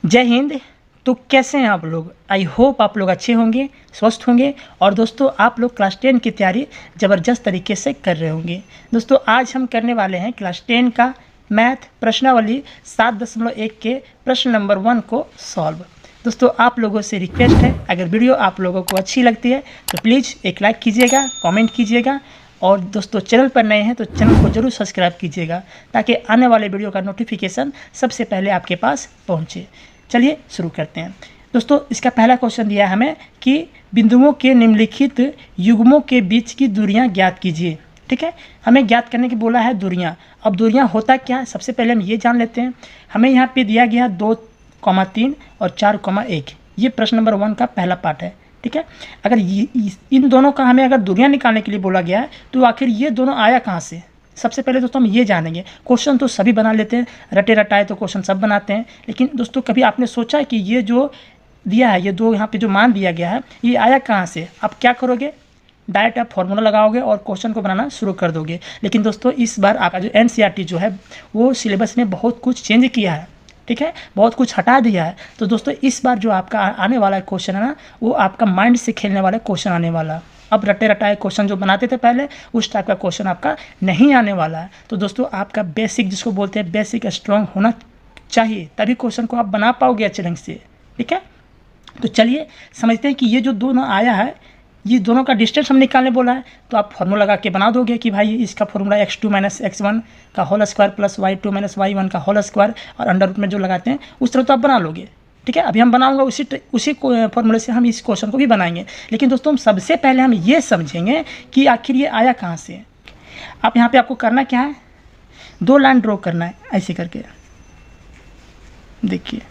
जय हिंद। तो कैसे हैं आप लोग? आई होप आप लोग अच्छे होंगे, स्वस्थ होंगे और दोस्तों आप लोग क्लास 10 की तैयारी ज़बरदस्त तरीके से कर रहे होंगे। दोस्तों आज हम करने वाले हैं क्लास 10 का मैथ प्रश्नावली 7.1 के प्रश्न नंबर 1 को सॉल्व। दोस्तों आप लोगों से रिक्वेस्ट है, अगर वीडियो आप लोगों को अच्छी लगती है तो प्लीज़ एक लाइक कीजिएगा, कमेंट कीजिएगा और दोस्तों चैनल पर नए हैं तो चैनल को जरूर सब्सक्राइब कीजिएगा ताकि आने वाले वीडियो का नोटिफिकेशन सबसे पहले आपके पास पहुंचे। चलिए शुरू करते हैं। दोस्तों इसका पहला क्वेश्चन दिया है हमें कि बिंदुओं के निम्नलिखित युग्मों के बीच की दूरियां ज्ञात कीजिए। ठीक है, हमें ज्ञात करने की बोला है दूरियां। अब दूरियां होता क्या है सबसे पहले हम ये जान लेते हैं। हमें यहाँ पे दिया गया 2,3 और 4,1। ये प्रश्न नंबर 1 का पहला पार्ट है। ठीक है, अगर इन दोनों का हमें अगर दूरियां निकालने के लिए बोला गया है तो आखिर ये दोनों आया कहाँ से? सबसे पहले दोस्तों हम ये जानेंगे। क्वेश्चन तो सभी बना लेते हैं, रटे रटाए तो क्वेश्चन सब बनाते हैं, लेकिन दोस्तों कभी आपने सोचा है कि ये जो दिया है, ये दो यहाँ पे जो मान दिया गया है, ये आया कहाँ से? आप क्या करोगे? डायरेक्ट आप फॉर्मूला लगाओगे और क्वेश्चन को बनाना शुरू कर दोगे। लेकिन दोस्तों इस बार आपका जो NCERT जो है वो सिलेबस में बहुत कुछ चेंज किया है। ठीक है, बहुत कुछ हटा दिया है। तो दोस्तों इस बार जो आपका आने वाला क्वेश्चन है ना, वो आपका माइंड से खेलने वाला क्वेश्चन आने वाला। अब रटे रटाए क्वेश्चन जो बनाते थे पहले, उस टाइप का क्वेश्चन आपका नहीं आने वाला है। तो दोस्तों आपका बेसिक, जिसको बोलते हैं बेसिक, स्ट्रॉन्ग होना चाहिए, तभी क्वेश्चन को आप बना पाओगे अच्छे ढंग से। ठीक है, तो चलिए समझते हैं कि ये जो दोनों आया है, ये दोनों का डिस्टेंस हम निकालने बोला है। तो आप फॉर्मूला लगा के बना दोगे कि भाई इसका फॉर्मूला x2 - x1 का whole square plus y2 - y1 का होल स्क्वायर और अंडर रूट में जो लगाते हैं उस तरह तो आप बना लोगे। ठीक है, अभी हम बनाऊंगा उसी फॉर्मूले से हम इस क्वेश्चन को भी बनाएंगे। लेकिन दोस्तों हम सबसे पहले हम ये समझेंगे कि आखिर ये आया कहाँ से। आप यहाँ पे आपको करना क्या है, 2 लाइन ड्रॉ करना है ऐसे करके। देखिए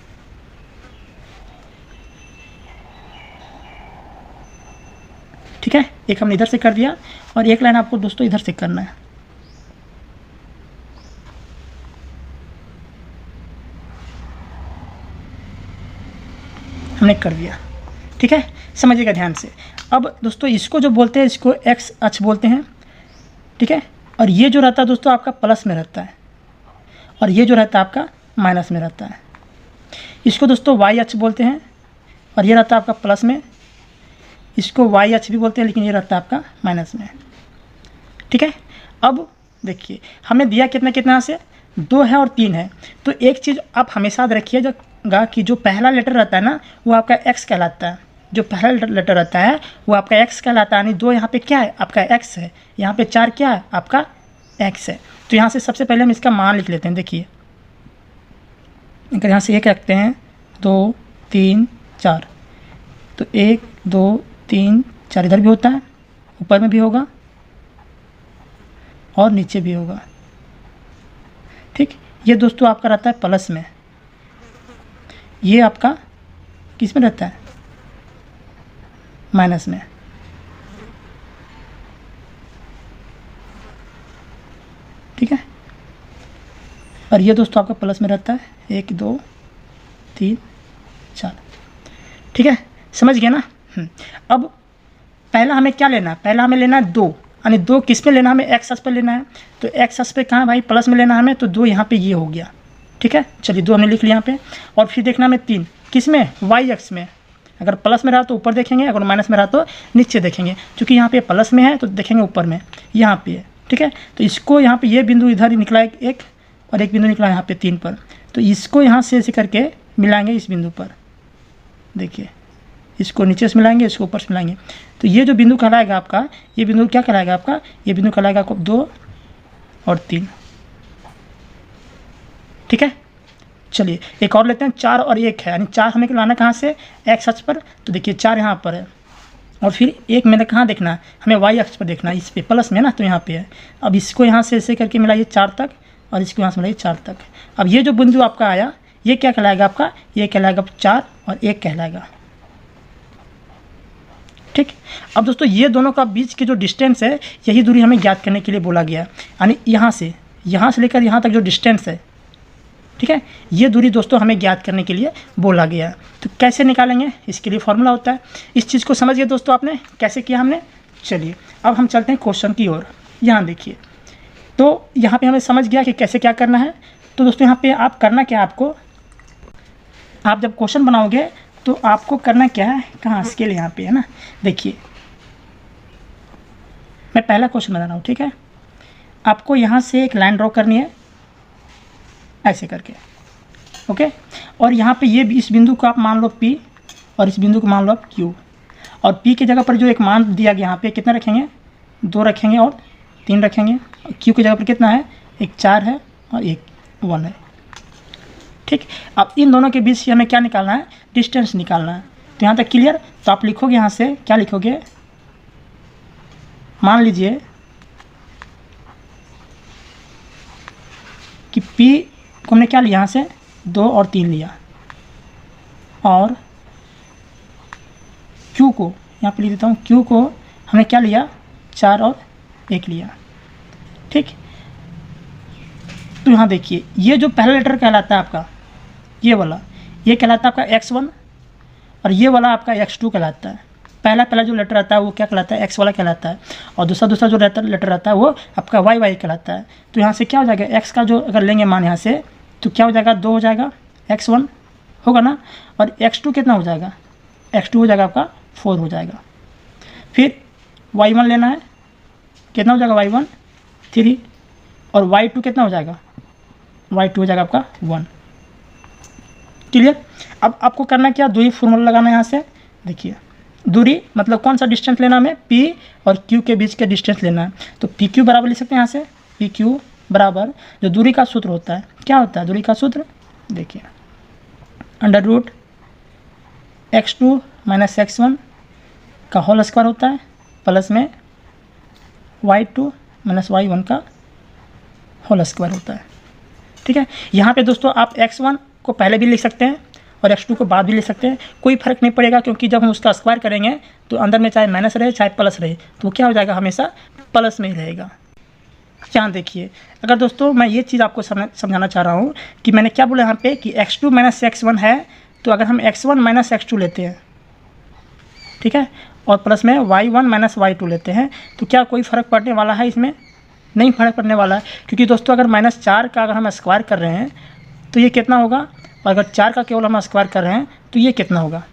ठीक है, एक हमने इधर से कर दिया और एक लाइन आपको दोस्तों इधर से करना है। हमने कर दिया। ठीक है, समझिएगा ध्यान से। अब दोस्तों इसको जो बोलते हैं, इसको x अक्ष बोलते हैं। ठीक है, और ये जो रहता है दोस्तों आपका प्लस में रहता है और ये जो रहता है आपका माइनस में रहता है। इसको दोस्तों y अक्ष बोलते हैं और ये रहता है आपका प्लस में। इसको y अक्ष भी बोलते हैं, लेकिन ये रहता है आपका माइनस में। ठीक है, अब देखिए हमें दिया कितना कितना से 2 है और 3 है। तो एक चीज़ आप हमेशा याद रखिएगा कि जो पहला लेटर रहता है ना वो आपका x कहलाता है। जो पहला लेटर रहता है वो आपका x कहलाता है। यानी 2 यहाँ पे क्या है? आपका x है। यहाँ पे 4 क्या है? आपका x है। तो यहाँ से सबसे पहले हम इसका मान लिख लेते हैं। देखिए अगर यहाँ से 1 रखते हैं, 2 3 4, तो 1 2 3 4 इधर भी होता है, ऊपर में भी होगा और नीचे भी होगा। ठीक, ये दोस्तों आपका रहता है प्लस में, ये आपका किस में रहता है? माइनस में। ठीक है, और ये दोस्तों आपका प्लस में रहता है, 1 2 3 4। ठीक है, समझ गए ना? अब पहला हमें क्या लेना है? पहला हमें लेना है 2, यानी 2 किस में लेना? हमें x अक्ष पर लेना है। तो x अक्ष पे कहाँ भाई? प्लस में लेना हमें, तो 2 यहाँ पे ये हो गया। ठीक है, चलिए 2 हमने लिख लिया यहाँ पे। और फिर देखना हमें 3 किस में? y अक्ष में। अगर प्लस में रहा तो ऊपर देखेंगे, अगर माइनस में रहा तो नीचे देखेंगे। क्योंकि यहाँ पे प्लस में है तो देखेंगे ऊपर में, यहाँ पे है। ठीक है, तो इसको यहाँ पे ये बिंदु इधर ही निकला एक और एक बिंदु निकला यहाँ पे 3 पर, तो इसको यहाँ से ऐसे करके मिलाएंगे इस बिंदु पर। देखिए इसको नीचे से मिलाएंगे, इसको ऊपर से मिलाएंगे, तो ये जो बिंदु कहलाएगा आपका, ये बिंदु क्या कहलाएगा आपका? ये बिंदु कहलाएगा आपको 2 और 3। ठीक है, चलिए एक और लेते हैं। 4 और 1 है, यानी 4 हमें लाना कहाँ से? x अक्ष पर। तो देखिए 4 यहाँ पर है और फिर 1 मैंने कहाँ देखना है? हमें y अक्ष पर देखना है, इस पे प्लस में ना, तो यहाँ पे है। अब इसको यहाँ से ऐसे करके मिलाइए 4 तक और इसको यहाँ से मिलाइए 4 तक। अब ये जो बिंदु आपका आया ये क्या कहलाएगा आपका? ये कहलाएगा 4 और 1 कहलाएगा। ठीक, अब दोस्तों ये दोनों का बीच की जो डिस्टेंस है, यही दूरी हमें ज्ञात करने के लिए बोला गया है। यानी यहाँ से लेकर यहाँ तक जो डिस्टेंस है, ठीक है, ये दूरी दोस्तों हमें ज्ञात करने के लिए बोला गया है। तो कैसे निकालेंगे? इसके लिए फॉर्मूला होता है। इस चीज़ को समझ गए दोस्तों आपने कैसे किया हमने? चलिए अब हम चलते हैं क्वेश्चन की ओर। यहाँ देखिए, तो यहाँ पे हमें समझ गया कि कैसे क्या करना है। तो दोस्तों यहाँ पे आप करना क्या, आपको आप जब क्वेश्चन बनाओगे तो आपको करना क्या है, कहाँ स्केल यहाँ पे है ना, देखिए मैं पहला क्वेश्चन बना रहा हूँ, ठीक है। आपको यहाँ से एक लाइन ड्रॉ करनी है ऐसे करके, ओके। और यहाँ पे ये इस बिंदु को आप मान लो P और इस बिंदु को मान लो आप Q, और P की जगह पर जो एक मान दिया गया यहाँ पे कितना रखेंगे, 2 रखेंगे और 3 रखेंगे। और Q की जगह पर कितना है, एक 4 है और एक 1 है, ठीक। अब इन दोनों के बीच से हमें क्या निकालना है, डिस्टेंस निकालना है। तो यहाँ तक क्लियर। तो आप लिखोगे यहाँ से, क्या लिखोगे, मान लीजिए कि P को हमने क्या लिया, यहाँ से 2 और 3 लिया, और Q को यहाँ पे लिख देता हूँ, Q को हमने क्या लिया, 4 और 1 लिया, ठीक। तो यहाँ देखिए ये जो पहला लेटर कहलाता है आपका, ये वाला, ये कहलाता है आपका x1, और ये वाला आपका x2 कहलाता है। पहला जो लेटर आता है वो क्या कहलाता है, x वाला कहलाता है, और दूसरा जो लेटर आता है वो आपका y कहलाता है। तो यहाँ से क्या हो जाएगा, x का जो अगर लेंगे मान यहाँ से, तो क्या हो जाएगा, 2 हो जाएगा, x1 होगा ना, और x2 कितना हो जाएगा, x2 हो जाएगा आपका 4 हो जाएगा। फिर y1 लेना है, कितना हो जाएगा, y1 3, और y2 कितना हो जाएगा, y2 हो जाएगा आपका 1। क्लियर। अब आपको करना क्या, दूरी फॉर्मूला लगाना है यहाँ से। देखिए दूरी मतलब कौन सा डिस्टेंस लेना हमें, P और Q के बीच के डिस्टेंस लेना है। तो PQ बराबर लिख सकते हैं यहाँ से, PQ बराबर जो दूरी का सूत्र होता है, क्या होता है दूरी का सूत्र, देखिए √ x2 - x1 का होल स्क्वायर होता है, प्लस में y2 - y1 का होल स्क्वायर होता है, ठीक है। यहाँ पे दोस्तों आप x1 को पहले भी लिख सकते हैं और x2 को बाद भी लिख सकते हैं, कोई फर्क नहीं पड़ेगा, क्योंकि जब हम उसका स्क्वायर करेंगे तो अंदर में चाहे माइनस रहे चाहे प्लस रहे, तो क्या हो जाएगा, हमेशा प्लस में ही रहेगा। यहाँ देखिए, अगर दोस्तों मैं ये चीज़ आपको समझाना चाह रहा हूँ कि मैंने क्या बोला यहाँ पे कि x2 - x1 है, तो अगर हम x1 - x2 लेते हैं, ठीक है, और प्लस में y1 - y2 लेते हैं, तो क्या कोई फ़र्क पड़ने वाला है, इसमें नहीं फ़र्क पड़ने वाला है। क्योंकि दोस्तों अगर -4 का अगर हम स्क्वायर कर रहे हैं तो ये कितना होगा, और अगर 4 का केवल हम स्क्वायर कर रहे हैं तो ये कितना होगा,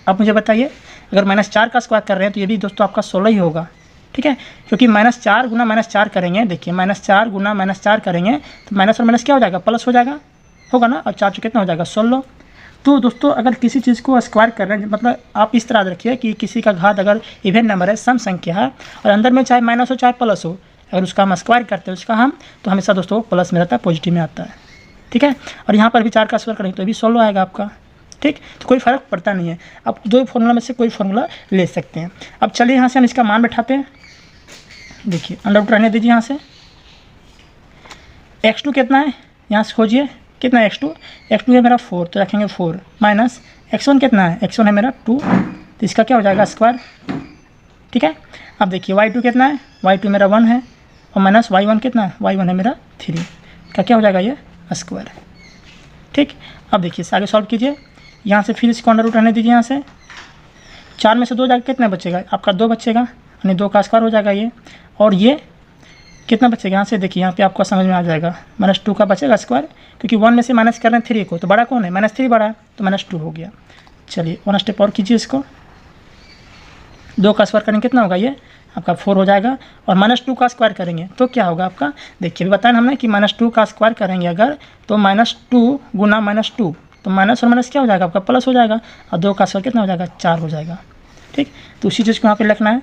आप मुझे बताइए। अगर -4 का स्क्वायर कर रहे हैं तो ये भी दोस्तों आपका 16 ही होगा, ठीक है, क्योंकि -4 गुना -4 करेंगे, देखिए -4 गुना -4 करेंगे तो माइनस और माइनस क्या हो जाएगा, प्लस हो जाएगा, होगा ना, और 4 कितना हो जाएगा, 16। तो दोस्तों अगर किसी चीज़ को स्क्वायर कर रहे हैं, मतलब आप इस तरह रखिए कि किसी का घात अगर इवेंट नंबर है, सम संख्या है, और अंदर में चाहे माइनस हो चाहे प्लस हो, अगर उसका हम स्क्वायर करते हैं उसका हम, तो हमेशा दोस्तों प्लस में रहता है, पॉजिटिव में आता है, ठीक है। और यहाँ पर भी 4 का स्क्वायर करेंगे तो भी 16 आएगा आपका, ठीक। तो कोई फ़र्क पड़ता नहीं है, आप 2 फार्मूला में से कोई फार्मूला ले सकते हैं। अब चलिए यहाँ से हम इसका मान बैठाते हैं। देखिए √ रहने दीजिए, यहाँ से x2 कितना है, यहाँ से खोजिए कितना है x2 है मेरा 4, तो रखेंगे 4 माइनस x1 कितना है, x1 है मेरा 2, तो इसका क्या हो जाएगा, स्क्वायर, ठीक है। अब देखिए y2 कितना है, y2 मेरा 1 है, और माइनस y1 कितना है, y1 है मेरा 3, का क्या हो जाएगा, ये स्क्वायर, ठीक। अब देखिए इसे आगे सॉल्व कीजिए, यहाँ से फिर इसको √ रहने दीजिए, यहाँ से 4 में से 2 जाकर कितना बचेगा, आपका 2 बचेगा, यानी 2 का स्क्वायर हो जाएगा ये, और ये कितना बचेगा, यहाँ से देखिए यहाँ पे आपको समझ में आ जाएगा, -2 का बचेगा स्क्वायर, क्योंकि 1 में से माइनस कर रहे हैं 3 को, तो बड़ा कौन है, -3 बड़ा है, तो -2 हो गया। चलिए 1 स्टेप और कीजिए, इसको 2 का स्क्वायर करेंगे कितना होगा, ये आपका 4 हो जाएगा, और -2 का स्क्वायर करेंगे तो क्या होगा आपका, देखिए बताया हमने कि -2 का स्क्वायर करेंगे अगर, तो -2 गुना -2, तो माइनस और माइनस क्या हो जाएगा आपका, प्लस हो जाएगा, और 2 का स्क्वायर कितना हो जाएगा, 4 हो जाएगा, ठीक। तो उसी चीज़ को यहाँ पे लिखना है,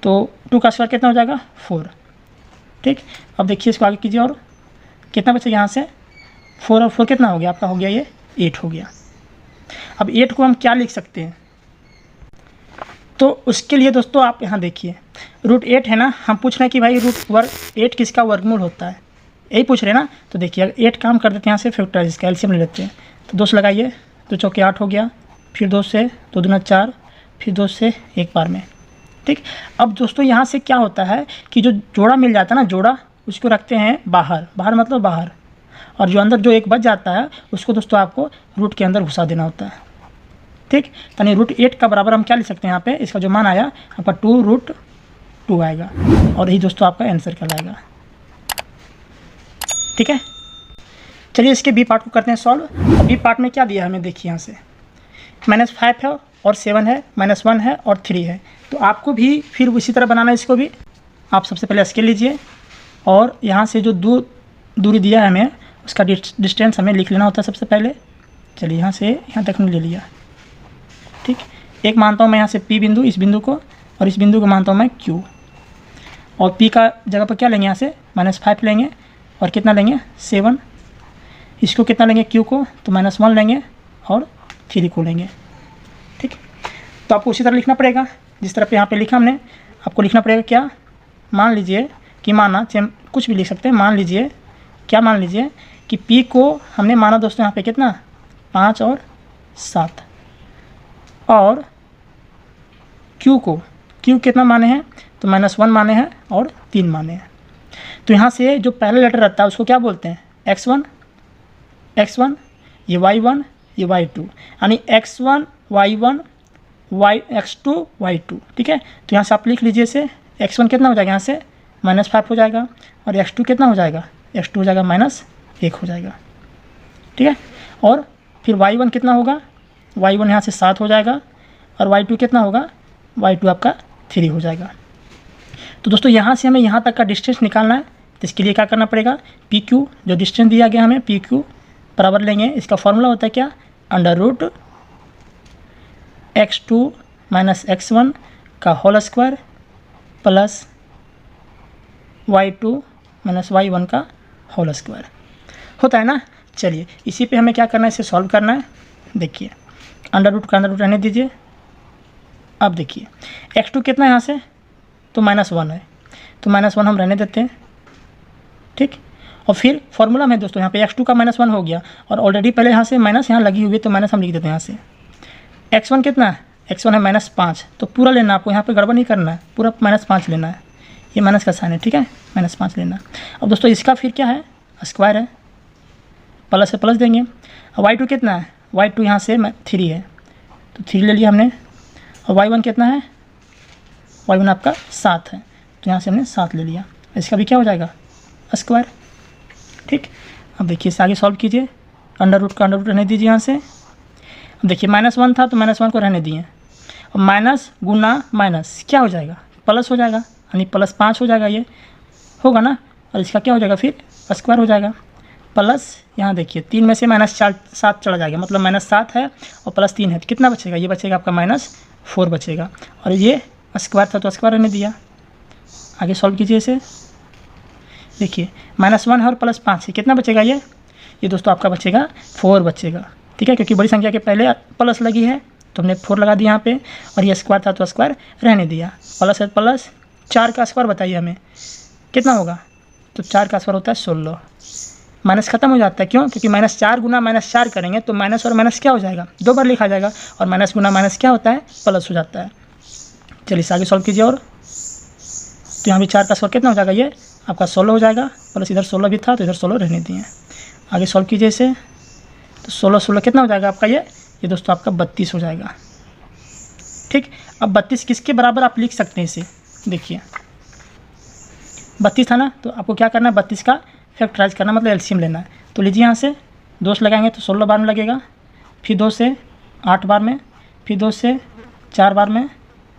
तो 2 का स्क्वायर कितना हो जाएगा, 4, ठीक। अब देखिए इसको आगे कीजिए, और कितना बचेगा, यहाँ से 4 और 4 कितना हो गया आपका, हो गया ये 8 हो गया। अब 8 को हम क्या लिख सकते हैं, तो उसके लिए दोस्तों आप यहाँ देखिए √8 है ना, हम पूछ रहे हैं कि भाई √8 किसका वर्गमूल होता है, यही पूछ रहे हैं ना। तो देखिए अगर 8 काम कर देते हैं यहाँ से फैक्टराइज, इसका एलसीएम ले लेते हैं, तो 2 से लगाइए, 2 चौके 8 हो गया, फिर 2 से 2 दूना 4, फिर 2 से एक बार में, ठीक। अब दोस्तों यहाँ से क्या होता है कि जो जोड़ा मिल जाता है ना, जोड़ा उसको रखते हैं बाहर, बाहर मतलब बाहर, और जो अंदर जो एक बच जाता है उसको दोस्तों आपको रूट के अंदर घुसा देना होता है, ठीक। यानी √8 का बराबर हम क्या लिख सकते हैं, यहाँ पे इसका जो मान आया आपका 2√2 आएगा, और यही दोस्तों आपका आंसर कहलाएगा, ठीक है। चलिए इसके बी पार्ट को करते हैं सॉल्व। बी पार्ट में क्या दिया है हमें, देखिए यहाँ से -5 है और 7 है, -1 है और 3 है। तो आपको भी फिर उसी तरह बनाना है इसको भी। आप सबसे पहले स्केल लीजिए और यहाँ से जो दूरी दिया है हमें उसका डिस्टेंस हमें लिख लेना होता है सबसे पहले। चलिए यहाँ से यहाँ तक हमने ले लिया, ठीक। एक मानता हूँ मैं यहाँ से P बिंदु, इस बिंदु को, और इस बिंदु को मानता हूँ मैं Q। और P का जगह पर क्या लेंगे, यहाँ से -5 लेंगे और कितना लेंगे 7। इसको कितना लेंगे Q को, तो -1 लेंगे और 3 को लेंगे, ठीक। तो आपको उसी तरह लिखना पड़ेगा जिस तरह पे यहाँ पे लिखा हमने। आपको लिखना पड़ेगा क्या, मान लीजिए कि माना, कुछ भी लिख सकते हैं, मान लीजिए क्या, मान लीजिए कि P को हमने माना दोस्तों यहाँ पे कितना 5 और 7, और Q को, Q कितना माने हैं, तो -1 माने हैं और 3 माने हैं। तो यहाँ से जो पहला लेटर रहता है उसको क्या बोलते हैं, x1, ये y1, ये y2, यानी x1 y1 x2 y2, ठीक है। तो यहाँ से आप लिख लीजिए इसे, x1 कितना हो जाएगा, यहाँ से -5 हो जाएगा, और x2 कितना हो जाएगा, x2 हो जाएगा -1 हो जाएगा, ठीक है। और फिर y1 कितना होगा, y1 यहाँ से 7 हो जाएगा, और y2 कितना होगा, y2 आपका 3 हो जाएगा। तो दोस्तों यहाँ से हमें यहाँ तक का डिस्टेंस निकालना है। तो इसके लिए क्या करना पड़ेगा, PQ जो डिस्टेंस दिया गया हमें, PQ बराबर लेंगे, इसका फॉर्मूला होता है क्या, √x2 - x1 का whole square plus y2 - y1 का होल स्क्वायर होता है ना। चलिए इसी पे हमें क्या करना है, इसे सॉल्व करना है। देखिए अंडर रूट रहने दीजिए। अब देखिए x2 कितना है यहाँ से, तो -1 है, तो -1 हम रहने देते हैं, ठीक। और फिर फॉर्मूला में दोस्तों यहाँ पे x2 का -1 हो गया, और ऑलरेडी पहले यहाँ से माइनस यहाँ लगी हुई है, तो माइनस हम लिख देते हैं यहाँ से। x1 कितना है, x1 है -5, तो पूरा लेना आपको, यहाँ पे गड़बड़ नहीं करना है, पूरा -5 लेना है, ये माइनस का साइन है, ठीक है, -5 लेना है। अब दोस्तों इसका फिर क्या है, स्क्वायर है, प्लस से प्लस देंगे। अब y2 कितना है, y2 यहाँ से 3 है, तो 3 ले लिया हमने। और y1 कितना है, y1 आपका 7 है, तो यहाँ से हमने 7 ले लिया। इसका भी क्या हो जाएगा, स्क्वायर, ठीक। अब देखिए इसे आगे सॉल्व कीजिए, अंडर रूट रहने दीजिए यहाँ से। अब देखिए -1 था तो -1 को रहने दिए, और माइनस गुना माइनस क्या हो जाएगा, प्लस हो जाएगा, यानी +5 हो जाएगा, ये होगा ना। और इसका क्या हो जाएगा, फिर स्क्वायर हो जाएगा, प्लस यहाँ देखिए 3 में से -7 चला जाएगा, मतलब -7 है और +3 है, तो कितना बचेगा, ये बचेगा आपका -4 बचेगा। और ये स्क्वायर था तो स्क्वायर रहने दिया। आगे सॉल्व कीजिए इसे, देखिए -1 है और +5 है, कितना बचेगा, ये दोस्तों आपका बचेगा 4 बचेगा, ठीक है, क्योंकि बड़ी संख्या के पहले प्लस लगी है तो हमने 4 लगा दिया यहाँ पे, और ये स्क्वायर था तो स्क्वायर रहने दिया। प्लस है प्लस, 4 का स्क्वायर बताइए हमें कितना होगा, तो 4 का स्क्वायर होता है 16। माइनस खत्म हो जाता है, क्यों, क्योंकि -4 गुना -4 करेंगे तो माइनस और माइनस क्या हो जाएगा, 2 बार लिखा जाएगा, और माइनस गुना माइनस क्या होता है, प्लस हो जाता है। चलिए इसे आगे सॉल्व कीजिए। और तो यहाँ भी 4 का स्क्वायर कितना हो जाएगा, ये आपका 16 हो जाएगा, प्लस इधर 16 भी था तो इधर 16 रहने दिए। आगे सॉल्व कीजिए इसे, तो 16 कितना हो जाएगा आपका, ये दोस्तों आपका 32 हो जाएगा, ठीक। अब 32 किसके बराबर आप लिख सकते हैं इसे, देखिए 32 था ना, तो आपको क्या करना है, 32 का फैक्टराइज करना, मतलब एलसीएम लेना है। तो लीजिए यहाँ से 2 से लगाएंगे तो 16 बार में लगेगा, फिर 2 से 8 बार में, फिर 2 से 4 बार में,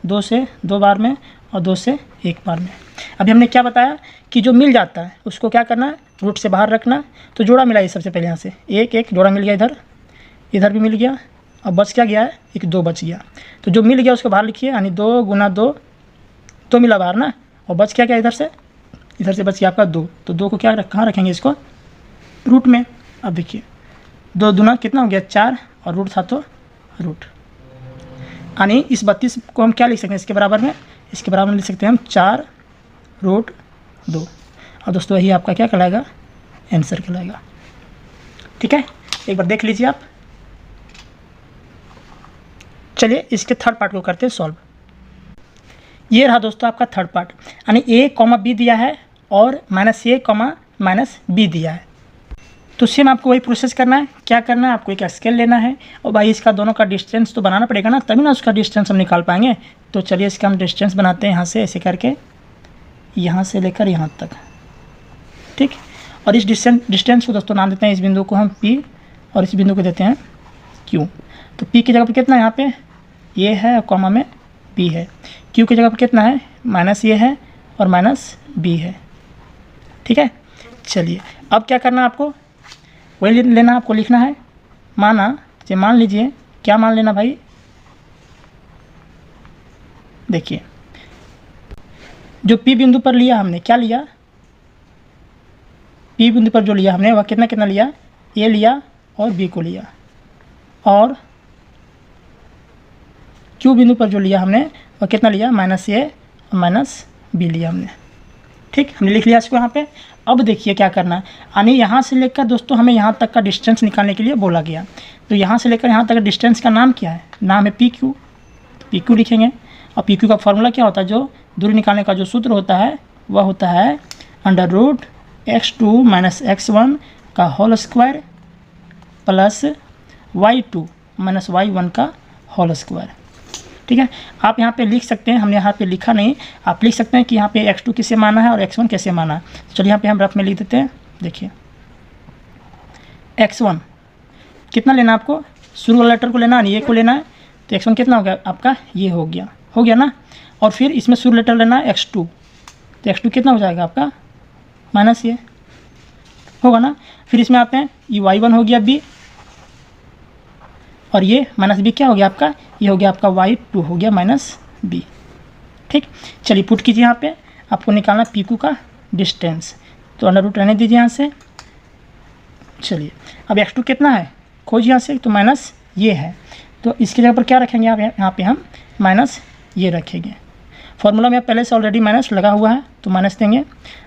2 से 2 बार में, और 2 से 1 बार में। अभी हमने क्या बताया कि जो मिल जाता है उसको क्या करना है, रूट से बाहर रखना। तो जोड़ा मिलाइए सबसे पहले, यहाँ से 1 जोड़ा मिल गया, इधर भी मिल गया, अब बच क्या गया है, 2 बच गया। तो जो मिल गया उसको बाहर लिखिए, यानी 2 गुना 2 मिला बाहर ना, और बच क्या गया, इधर से बच गया आपका 2। तो 2 को क्या कहाँ रखेंगे, इसको रूट में। अब देखिए 2 दूना कितना हो गया 4, और रूट था तो रूट, यानी इस 32 को हम क्या लिख सकते हैं, इसके बराबर में लिख सकते हैं हम 4√2। और दोस्तों यही आपका क्या कहलाएगा, आंसर कहलाएगा, ठीक है। एक बार देख लीजिए आप। चलिए इसके थर्ड पार्ट को करते हैं सॉल्व। ये रहा दोस्तों आपका थर्ड पार्ट, यानी a, b दिया है और -a, -b दिया है। तो सेम आपको वही प्रोसेस करना है। क्या करना है, आपको एक स्केल लेना है, और भाई इसका दोनों का डिस्टेंस तो बनाना पड़ेगा ना, तभी ना उसका डिस्टेंस हम निकाल पाएंगे। तो चलिए इसका हम डिस्टेंस बनाते हैं, यहाँ से ऐसे करके, यहाँ से लेकर यहाँ तक, ठीक। और इस डिस्टेंस को दोस्तों नाम देते हैं, इस बिंदु को हम P और इस बिंदु को देते हैं Q। तो P की जगह पर कितना है यहाँ पे A है और कॉमा में B है। Q की जगह पर कितना है -A है और -B है। ठीक है, चलिए अब क्या करना है आपको, वही लेना आपको लिखना है। मान लीजिए क्या मान लेना भाई, देखिए जो P बिंदु पर लिया हमने, क्या लिया, P बिंदु पर जो लिया हमने वह कितना कितना लिया, A लिया और B को लिया, और Q बिंदु पर जो लिया हमने वह कितना लिया, -A और -B लिया हमने। ठीक, हमने लिख लिया इसको यहाँ पे। अब देखिए क्या करना है, यानी यहाँ से लेकर दोस्तों हमें यहाँ तक का डिस्टेंस निकालने के लिए बोला गया। तो यहाँ से लेकर यहाँ तक का डिस्टेंस का नाम क्या है, नाम है PQ। PQ लिखेंगे, और PQ का फॉर्मूला क्या होता है, जो दूरी निकालने का जो सूत्र होता है वह होता है √x2 - x1 का whole square plus y2 - y1 का होल स्क्वायर। ठीक है, आप यहाँ पे लिख सकते हैं, हमने यहाँ पे लिखा नहीं, आप लिख सकते हैं कि यहाँ पे x2 किसे माना है और x1 कैसे माना है। तो चलिए यहाँ पे हम रफ में लिख देते हैं। देखिए x1 कितना लेना आपको, शुरू वाला लेटर को लेना है, ये को लेना है। तो x1 कितना हो गया आपका, ये हो गया ना। और फिर इसमें शुरू लेटर लेना है x2, तो x2 कितना हो जाएगा आपका -A होगा ना। फिर इसमें आते हैं, ये y1 हो गया B, और ये -B क्या हो गया आपका, ये हो गया आपका y2 हो गया -B। ठीक, चलिए पुट कीजिए, यहाँ पे आपको निकालना PQ का डिस्टेंस, तो अंडर रूट रहने दीजिए यहाँ से। चलिए अब x2 कितना है खोजिए यहाँ से, तो माइनस ये है, तो इसकी जगह पर क्या रखेंगे आप, यहाँ पे हम माइनस ये रखेंगे। फॉर्मूला में पहले से ऑलरेडी माइनस लगा हुआ है तो माइनस देंगे।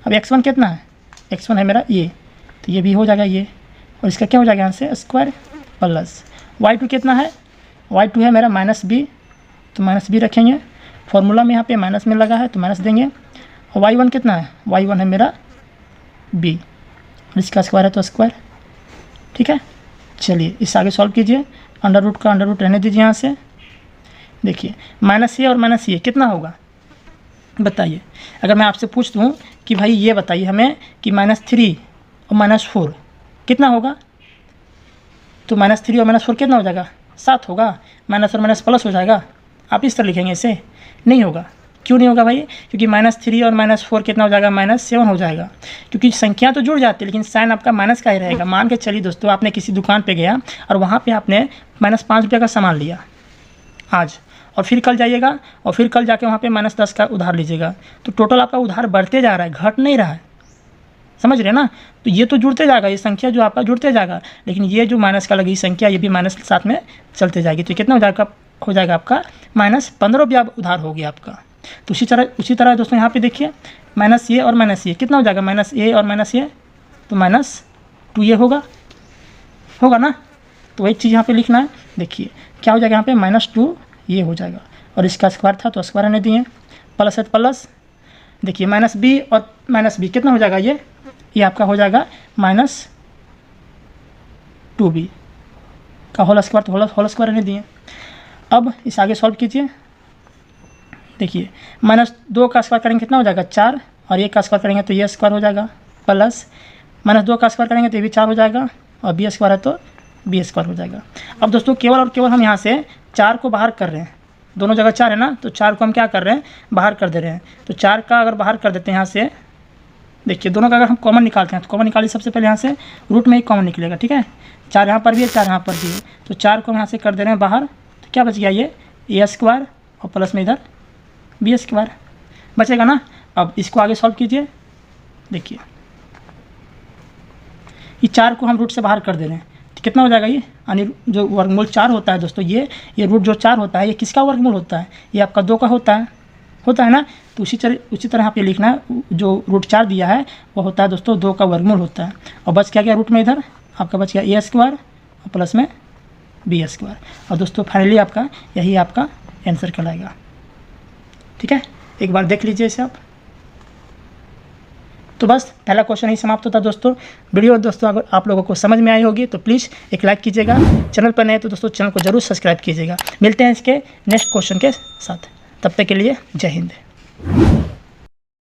अब x1 कितना है, x1 है मेरा ये, तो ये भी हो जाएगा ये, और इसका क्या हो जाएगा यहाँ से स्क्वायर प्लस y2 कितना है, y2 है मेरा -B, तो -B रखेंगे। फॉर्मूला में यहाँ पे माइनस में लगा है तो माइनस देंगे। और y1 कितना है, y1 है मेरा B, और इसका स्क्वायर है तो स्क्वायर। ठीक है, चलिए इस आगे सॉल्व कीजिए, अंडर रूट का अंडर रूट रहने दीजिए यहाँ से। देखिए -A और -A कितना होगा बताइए। अगर मैं आपसे पूछ दूँ कि भाई ये बताइए हमें कि -3 और -4 कितना होगा, तो -3 और -4 कितना हो जाएगा, 7 होगा। माइनस और माइनस प्लस हो जाएगा, आप इस तरह लिखेंगे, इसे नहीं होगा। क्यों नहीं होगा भाई, क्योंकि -3 और -4 कितना हो जाएगा, -7 हो जाएगा। क्योंकि संख्या तो जुड़ जाती है लेकिन साइन आपका माइनस का ही रहेगा। मान के चलिए दोस्तों, आपने किसी दुकान पे गया और वहाँ पे आपने -5 रुपये का सामान लिया आज, और फिर कल जाइएगा और फिर कल जाके वहाँ पे -10 का उधार लीजिएगा, तो टोटल आपका उधार बढ़ते जा रहा है, घट नहीं रहा है, समझ रहे ना। तो ये तो जुड़ते जाएगा, ये संख्या जो आपका जुड़ते जाएगा, लेकिन ये जो माइनस का लगी संख्या ये भी माइनस साथ में चलते जाएगी। तो कितना हो जाएगा आपका -15 रुपया उधार हो गया आपका। तो उसी तरह दोस्तों यहाँ पे देखिए -A और -A कितना हो जाएगा, -A और -A तो -2A होगा ना। तो वही चीज़ यहाँ पे लिखना है। देखिए क्या हो जाएगा यहाँ पे -2 ये हो जाएगा, और इसका स्क्वायर था तो स्क्वायर रहने दिए, प्लस है प्लस। देखिए -B और -B कितना हो जाएगा, ये आपका हो जाएगा -2B का होल स्क्वायर, तो होल स्क्वायर रहने दिए। अब इस आगे सॉल्व कीजिए। देखिए -2 का स्क्वायर करेंगे कितना हो जाएगा 4, और ये का स्क्वायर करेंगे तो ये स्क्वायर हो जाएगा, प्लस -2 का स्क्वायर करेंगे तो ये भी 4 हो जाएगा, और B स्क्वायर है तो B स्क्वायर हो जाएगा। अब दोस्तों केवल और केवल हम यहाँ से 4 को बाहर कर रहे हैं, दोनों जगह 4 है ना, तो 4 को हम क्या कर रहे हैं, बाहर कर दे रहे हैं। तो 4 का अगर बाहर कर देते हैं यहाँ से, देखिए दोनों का अगर हम कॉमन निकालते हैं तो कॉमन निकालिए, सबसे पहले यहाँ से रूट में ही कॉमन निकलेगा। ठीक है, 4 यहाँ पर भी है, 4 यहाँ पर भी है, तो 4 को हम यहाँ से कर दे रहे हैं बाहर, तो क्या बच गया, ये A स्क्वायर और प्लस में इधर B स्क्वायर बचेगा ना। अब इसको आगे सॉल्व कीजिए। देखिए ये 4 को हम रूट से बाहर कर दे रहे हैं, तो कितना हो जाएगा, ये यानी जो वर्गमूल 4 होता है दोस्तों, ये रूट जो 4 होता है ये किसका वर्गमूल होता है, ये आपका 2 का होता है ना। तो उसी तरह यहाँ पे लिखना है, जो रूट 4 दिया है वो होता है दोस्तों 2 का वर्गमूल होता है। और बच क्या गया रूट में, इधर आपका बच गया A स्क्वायर और प्लस में B स्क्वायर। और दोस्तों फाइनली आपका यही आपका आंसर कहलाएगा। ठीक है, एक बार देख लीजिए इसे आप। तो बस पहला क्वेश्चन ही समाप्त होता है दोस्तों। वीडियो दोस्तों अगर आप लोगों को समझ में आई होगी तो प्लीज़ एक लाइक कीजिएगा, चैनल पर नए तो दोस्तों चैनल को जरूर सब्सक्राइब कीजिएगा। मिलते हैं इसके नेक्स्ट क्वेश्चन के साथ, तब तक के लिए जय हिंद।